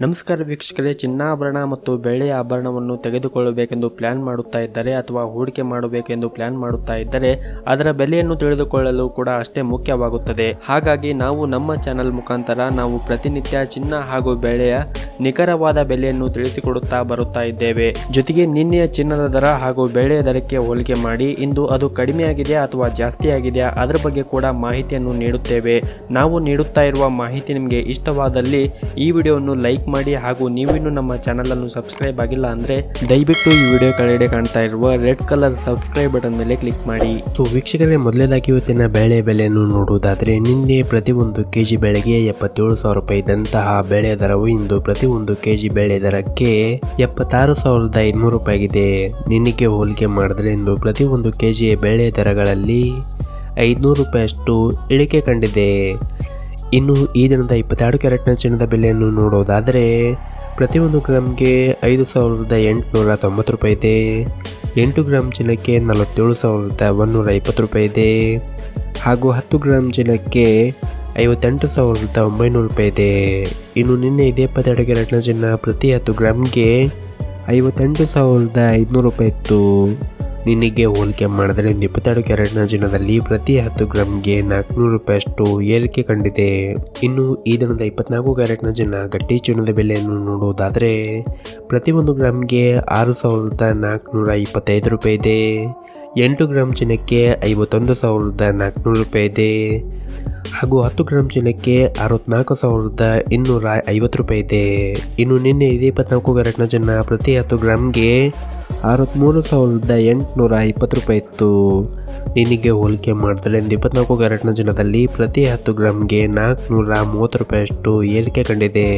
ನಮಸ್ಕಾರ ವೀಕ್ಷಕರೇ, ಚಿನ್ನಾಭರಣ ಮತ್ತು ಬೆಳ್ಳಿಯ ಆಭರಣವನ್ನು ತೆಗೆದುಕೊಳ್ಳಬೇಕೆಂದು ಪ್ಲಾನ್ ಮಾಡುತ್ತಾ ಇದ್ದರೆ ಅಥವಾ ಹೂಡಿಕೆ ಮಾಡಬೇಕೆಂದು ಪ್ಲಾನ್ ಮಾಡುತ್ತಾ ಇದ್ದರೆ ಅದರ ಬೆಲೆಯನ್ನು ತಿಳಿದುಕೊಳ್ಳಲು ಕೂಡ ಅಷ್ಟೇ ಮುಖ್ಯವಾಗುತ್ತದೆ. ಹಾಗಾಗಿ ನಾವು ನಮ್ಮ ಚಾನೆಲ್ ಮುಖಾಂತರ ನಾವು ಪ್ರತಿನಿತ್ಯ ಚಿನ್ನ ಹಾಗೂ ಬೆಳ್ಳಿಯ ನಿಖರವಾದ ಬೆಲೆಯನ್ನು ತಿಳಿಸಿಕೊಡುತ್ತಾ ಬರುತ್ತಾ ಇದ್ದೇವೆ. ಜೊತೆಗೆ ನಿನ್ನೆಯ ಚಿನ್ನದ ದರ ಹಾಗೂ ಬೆಳ್ಳಿಯ ದರಕ್ಕೆ ಹೋಲಿಕೆ ಮಾಡಿ ಇಂದು ಅದು ಕಡಿಮೆ ಆಗಿದೆಯಾ ಅಥವಾ ಜಾಸ್ತಿ ಆಗಿದೆಯಾ ಅದರ ಬಗ್ಗೆ ಕೂಡ ಮಾಹಿತಿಯನ್ನು ನೀಡುತ್ತೇವೆ. ನಾವು ನೀಡುತ್ತಾ ಇರುವ ಮಾಹಿತಿ ನಿಮಗೆ ಇಷ್ಟವಾದಲ್ಲಿ ಈ ವಿಡಿಯೋವನ್ನು ಲೈಕ್ ಮಾಡಿ ಹಾಗೂ ನೀವಿನ್ನೂ ನಮ್ಮ ಚಾನೆಲ್ ಅನ್ನು ಸಬ್ಸ್ಕ್ರೈಬ್ ಆಗಿಲ್ಲ ಅಂದ್ರೆ ದಯವಿಟ್ಟು ಈ ವಿಡಿಯೋ ಕೆಳಗಡೆ ಕಾಣ್ತಾ ಇರುವ ರೆಡ್ ಕಲರ್ ಸಬ್ಸ್ಕ್ರೈಬ್ ಬಟನ್ ಮೇಲೆ ಕ್ಲಿಕ್ ಮಾಡಿ. ವೀಕ್ಷಕರೇ, ಮೊದಲನೇದಾಗಿ ಇವತ್ತಿನ ಬೆಳೆ ಬೆಲೆಯನ್ನು ನೋಡುವುದಾದರೆ ನಿನ್ನೆ ಪ್ರತಿ ಒಂದು ಕೆಜಿ ಬೆಳೆಗೆ 77,000 ರೂಪಾಯಿ ಇದ್ದಂತಹ ಬೆಳೆ ದರವು ಇಂದು ಪ್ರತಿ ಒಂದು ಕೆಜಿ ಬೆಳೆ ದರಕ್ಕೆ 76,500 ರೂಪಾಯಿ ಆಗಿದೆ. ನಿನ್ನೆಗೆ ಹೋಲಿಕೆ ಮಾಡಿದ್ರೆ ಇಂದು ಪ್ರತಿ ಒಂದು ಕೆಜಿ ಬೆಳೆ ದರಗಳಲ್ಲಿ 500 ರೂಪಾಯಿಯಷ್ಟು ಇಳಿಕೆ ಕಂಡಿದೆ. ಇನ್ನು ಈ ದಿನದ 22 ಕ್ಯಾರೆಟ್ನ ಚಿನ್ನದ ಬೆಲೆಯನ್ನು ನೋಡೋದಾದರೆ ಪ್ರತಿಯೊಂದು ಗ್ರಾಮ್ಗೆ 5,890 ರೂಪಾಯಿ ಇದೆ. 8 ಗ್ರಾಮ್ ಚಿನ್ನಕ್ಕೆ 47,120 ರೂಪಾಯಿ ಇದೆ ಹಾಗೂ 10 ಗ್ರಾಮ್ ಚಿನ್ನಕ್ಕೆ 58,900 ರೂಪಾಯಿ ಇದೆ. ಇನ್ನು ನಿನ್ನೆ ಇದೇ 22 ಕ್ಯಾರೆಟ್ನ ಚಿನ್ನ ಪ್ರತಿ 10 ಗ್ರಾಮ್ಗೆ 58,500 ರೂಪಾಯಿ ಇತ್ತು. ನಿನ್ನೆಗೆ ಹೋಲಿಕೆ ಮಾಡಿದರೆ 22 ಕ್ಯಾರೆಟ್ನ ಚಿನ್ನದಲ್ಲಿ ಪ್ರತಿ 10 ಗ್ರಾಮ್ಗೆ 400 ರೂಪಾಯಿಯಷ್ಟು ಏರಿಕೆ ಕಂಡಿದೆ. ಇನ್ನು ಈ ದಿನದ 24 ಕ್ಯಾರೆಟ್ನ ಚಿನ್ನ ಗಟ್ಟಿ ಚಿನ್ನದ ಬೆಲೆಯನ್ನು ನೋಡುವುದಾದರೆ ಪ್ರತಿ 1 ಗ್ರಾಮ್ಗೆ 6,425 ರೂಪಾಯಿ ಇದೆ. 8 ಗ್ರಾಮ್ ಚಿನ್ನಕ್ಕೆ 51,400 ರೂಪಾಯಿ ಇದೆ ಹಾಗೂ 10 ಗ್ರಾಮ್ ಚಿನ್ನಕ್ಕೆ 64,250 ರೂಪಾಯಿ ಇದೆ. ಇನ್ನು ನಿನ್ನೆ ಇದೇ 24 ಕ್ಯಾರೆಟ್ನ ಚಿನ್ನ ಪ್ರತಿ 10 ಗ್ರಾಮ್ಗೆ 63,820 ರೂಪಾಯಿ ಇತ್ತು. ನಿನ್ನೆಗೆ ಹೋಲಿಕೆ ಮಾಡಿದ್ರೆ 24 ಕ್ಯಾರೆಟ್ನ ಚಿನ್ನದಲ್ಲಿ ಪ್ರತಿ 10 ಗ್ರಾಮ್ಗೆ 430 ರೂಪಾಯಿಯಷ್ಟು ಏರಿಕೆ ಕಂಡಿದೆ.